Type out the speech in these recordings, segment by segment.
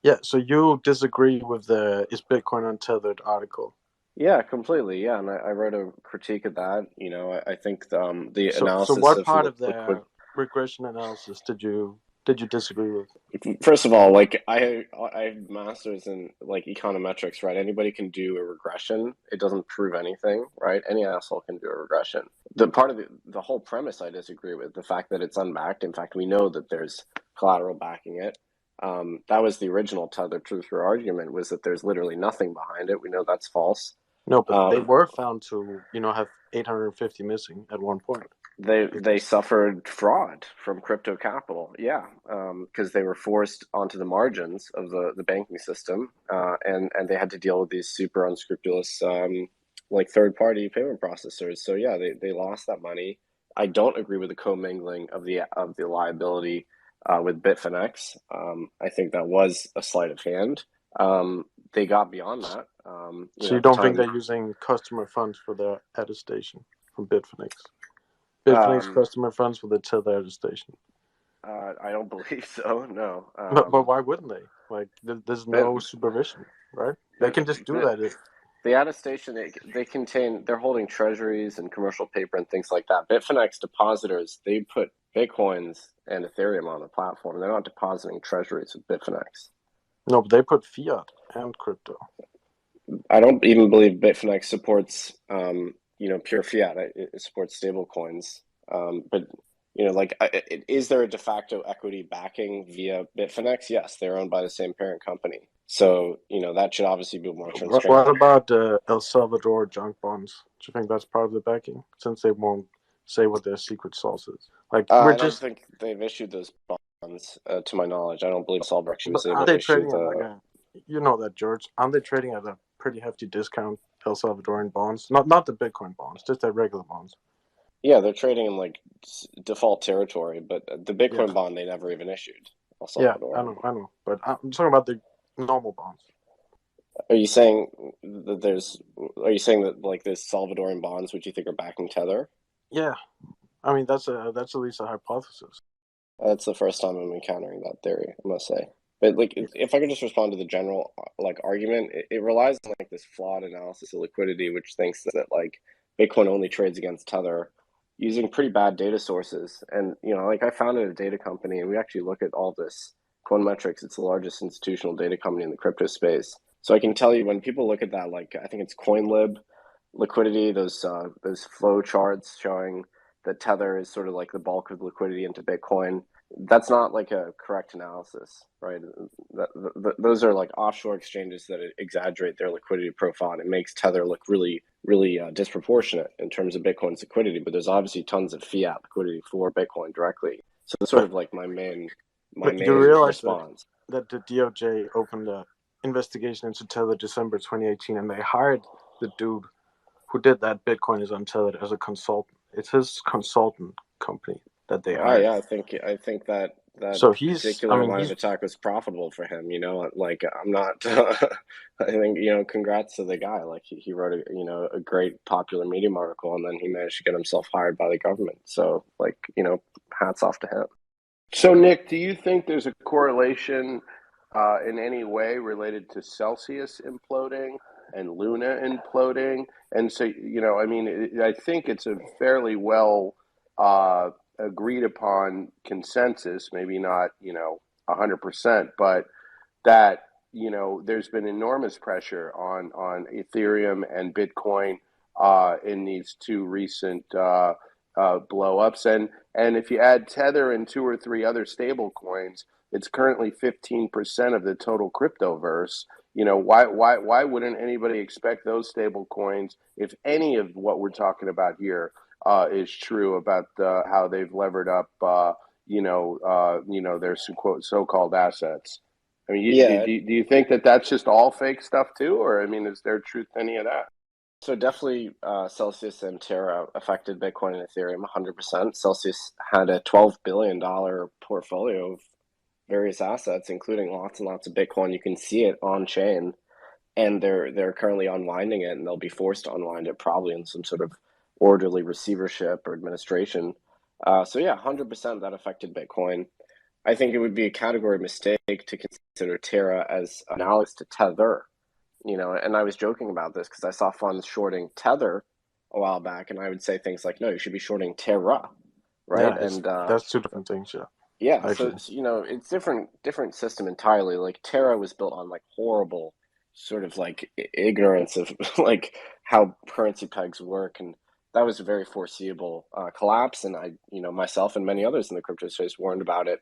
Yeah, so you disagree with the "Is Bitcoin Untethered" article. Yeah, completely. Yeah, and I wrote a critique of that. I think the So analysis what of part of liquid. the regression analysis did you disagree with? First of all, like I have masters in like econometrics, right? Anybody can do a regression. It doesn't prove anything, right? Any asshole can do a regression. The part of the whole premise I disagree with, the fact that it's unbacked. In fact, we know that there's collateral backing it. That was the original Tether truth or argument, was that there's literally nothing behind it. We know that's false. No, but they Um, were found to, have 850 missing at one point. they suffered fraud from crypto capital, yeah, because they were forced onto the margins of the banking system, and they had to deal with these super unscrupulous like third party payment processors. So yeah, they lost that money. I don't agree with the commingling of the liability with Bitfinex. I think that was a sleight of hand. They got beyond that. So you At the don't think time. they're using customer funds for their attestation from Bitfinex? Bitfinex Um, customer funds for the Tether attestation. I don't believe so. No. But why wouldn't they? Like, there's Bit, no supervision, right? They bit, can just do bit, that if. the attestation they contain, they're holding treasuries and commercial paper and things like that. Bitfinex depositors, they put Bitcoins and Ethereum on the platform. They're not depositing treasuries with Bitfinex. No, but they put fiat and crypto. I don't even believe Bitfinex supports pure fiat. It supports stable coins. But is there a de facto equity backing via Bitfinex? Yes, they're owned by the same parent company. So, that should obviously be more What transparent. about El Salvador junk bonds? Do you think that's part of the backing? Since they won't say what their secret sauce is. Like, we're I don't just. think they've issued those bonds, to my knowledge. I don't believe Solver actually But was aren't able to they issue trading at like the. a. You know that, George. Aren't they trading at a pretty hefty discount, El Salvadoran bonds? Not the Bitcoin bonds, just their regular bonds. Yeah, they're trading in like default territory, but the Yeah. Bitcoin bond they never even issued. El Yeah, I Salvador. know, I know. But I'm talking about the normal bonds. Are you saying that there's? Are you saying that like there's Salvadoran bonds which you think are backing Tether? Yeah. I mean, that's at least a hypothesis. That's the first time I'm encountering that theory, I must say. But like, Yeah. if I could just respond to the general like argument, it relies on like this flawed analysis of liquidity, which thinks that like Bitcoin only trades against Tether using pretty bad data sources. And like I founded a data company, and we actually look at all this. Metrics. It's the largest institutional data company in the crypto space. So I can tell you when people look at that, like I think it's CoinLib liquidity, those flow charts showing that Tether is sort of like the bulk of the liquidity into Bitcoin. That's not like a correct analysis, right? Those are like offshore exchanges that exaggerate their liquidity profile, and it makes Tether look really, really disproportionate in terms of Bitcoin's liquidity. But there's obviously tons of fiat liquidity for Bitcoin directly. So that's sort But of like my but you main realize that response. the DOJ opened an investigation into Tether December 2018, and they hired the dude who did that Bitcoin is Untethered as a consultant. It's his consultant company that they Oh hired. yeah, I think that So he's, I particular mean, line of he's attack was profitable for him. Like I'm not. I think congrats to the guy. Like he wrote a great popular Medium article, and then he managed to get himself hired by the government. So like hats off to him. So, Nick, do you think there's a correlation in any way related to Celsius imploding and Luna imploding? And so, I mean, I think it's a fairly well uh, agreed upon consensus, maybe not, 100%, but that, there's been enormous pressure on Ethereum and Bitcoin in these two recent blow ups. And if you add Tether and two or three other stable coins, it's currently 15% of the total cryptoverse. Why wouldn't anybody expect those stable coins, if any of what we're talking about here is true about how they've levered up, their so-called assets? I mean, Yeah, do you think that that's just all fake stuff too, or I mean, is there truth to any of that? so definitely Celsius and Terra affected Bitcoin and Ethereum 100%. Celsius had a $12 billion portfolio of various assets, including lots and lots of Bitcoin. You can see it on chain, and they're currently unwinding it, and they'll be forced to unwind it probably in some sort of orderly receivership or administration. So yeah, 100% that affected Bitcoin. I think it would be a category mistake to consider Terra as analogous to Tether. And I was joking about this because I saw funds shorting Tether a while back, and I would say things like, no, you should be shorting Terra, right? Yeah, And that's two different things. Yeah, yeah, I so, agree. it's different system entirely. Like Terra was built on like horrible sort of like ignorance of like how currency pegs work, and that was a very foreseeable collapse. And myself and many others in the crypto space warned about it,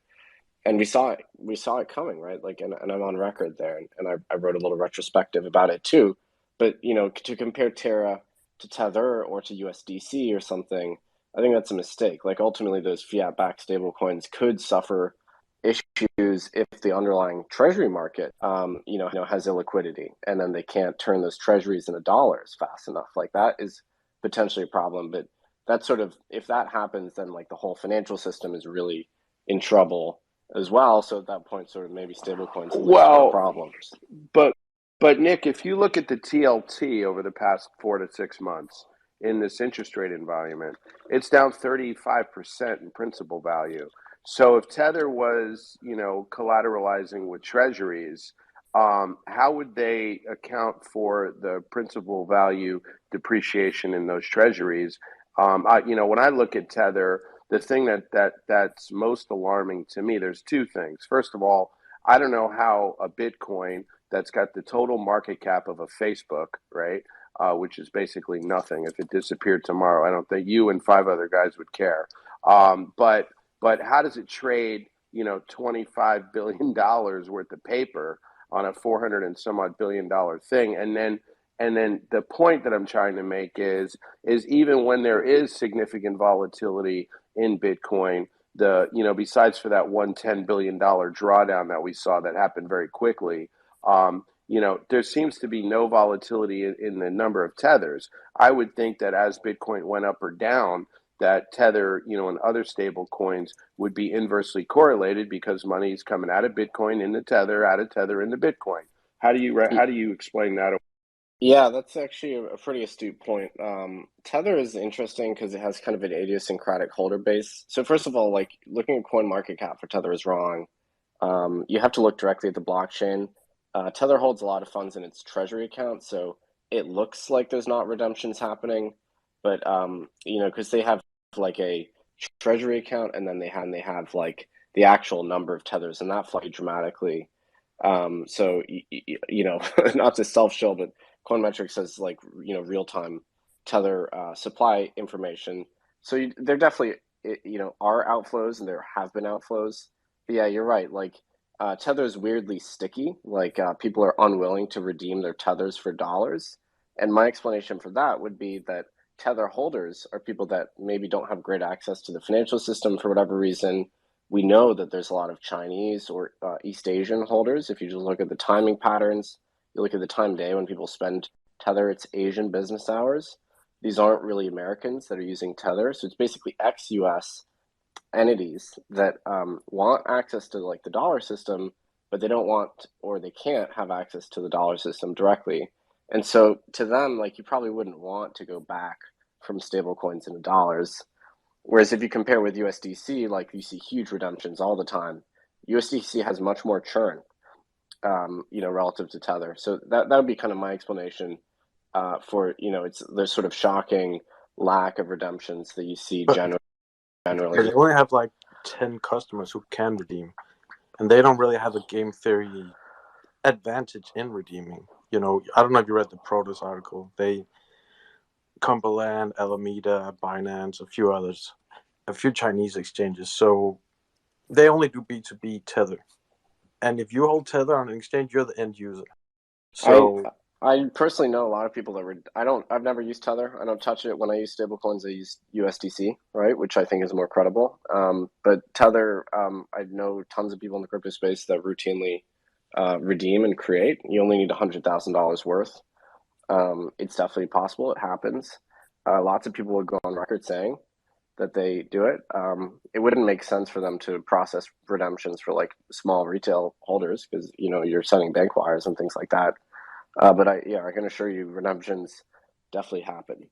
and we saw it coming, right? Like, and I'm on record there, and I wrote a little retrospective about it too. But to compare Terra to Tether or to USDC or something, I think that's a mistake. Like ultimately, those fiat-backed stablecoins could suffer issues if the underlying treasury market, has illiquidity, and then they can't turn those treasuries into dollars fast enough. Like that is potentially a problem. But that's sort of, if that happens, then like the whole financial system is really in trouble as well. So at that point, sort of maybe stablecoins and liquidity are Well, problems. but Nick, if you look at the TLT over the past 4 to 6 months in this interest rate environment, it's down 35% in principal value. So if Tether was, collateralizing with treasuries, how would they account for the principal value depreciation in those treasuries? When I look at Tether, the thing that's most alarming to me, there's two things. First of all, I don't know how a Bitcoin that's got the total market cap of a Facebook, right? Which is basically nothing. If it disappeared tomorrow, I don't think you and five other guys would care. But how does it trade, $25 billion worth of paper on a 400 and some odd billion-dollar thing? And then the point that I'm trying to make is even when there is significant volatility in Bitcoin, besides for that $110 billion drawdown that we saw that happened very quickly, there seems to be no volatility in the number of tethers. I would think that as Bitcoin went up or down, that Tether, and other stable coins would be inversely correlated because money is coming out of Bitcoin into Tether, out of Tether into Bitcoin. How do you explain that? Yeah, that's actually a pretty astute point. Tether is interesting because it has kind of an idiosyncratic holder base. So first of all, like looking at coin market cap for Tether is wrong. You have to look directly at the blockchain. Tether holds a lot of funds in its treasury account, so it looks like there's not redemptions happening, but because they have like a treasury account, and then they have like the actual number of tethers, and that fluctuates dramatically. So not to self shill, but Coinmetrics has like real time tether supply information. So there definitely are outflows, and there have been outflows. But yeah, you're right. Like tether is weirdly sticky. Like people are unwilling to redeem their tethers for dollars. And my explanation for that would be that tether holders are people that maybe don't have great access to the financial system for whatever reason. We know that there's a lot of Chinese or East Asian holders. If you just look at the timing patterns, you look at the time of day when people spend Tether, it's Asian business hours. These aren't really Americans that are using Tether. So it's basically ex-US entities that want access to like the dollar system, but they don't want or they can't have access to the dollar system directly. And so to them, like you probably wouldn't want to go back from stable coins into dollars. Whereas if you compare with USDC, like you see huge redemptions all the time. USDC has much more churn, relative to Tether. So that would be kind of my explanation for it's the sort of shocking lack of redemptions that you see But generally. they only have like 10 customers who can redeem, and they don't really have a game theory advantage in redeeming. I don't know if you read the Protus article. They Cumberland, Alameda, Binance, a few others, a few Chinese exchanges. So they only do B2B Tether. And if you hold Tether on an exchange, you're the end user. I So I personally know a lot of people that would. I've never used Tether. I don't touch it. When I use stablecoins, I use USDC, right, which I think is more credible. But Tether, I know tons of people in the crypto space that routinely redeem and create. You only need $100,000 worth. It's definitely possible. It happens. Lots of people would go on record saying that they do it. It wouldn't make sense for them to process redemptions for like small retail holders because you're sending bank wires and things like that. But I can assure you, redemptions definitely happen.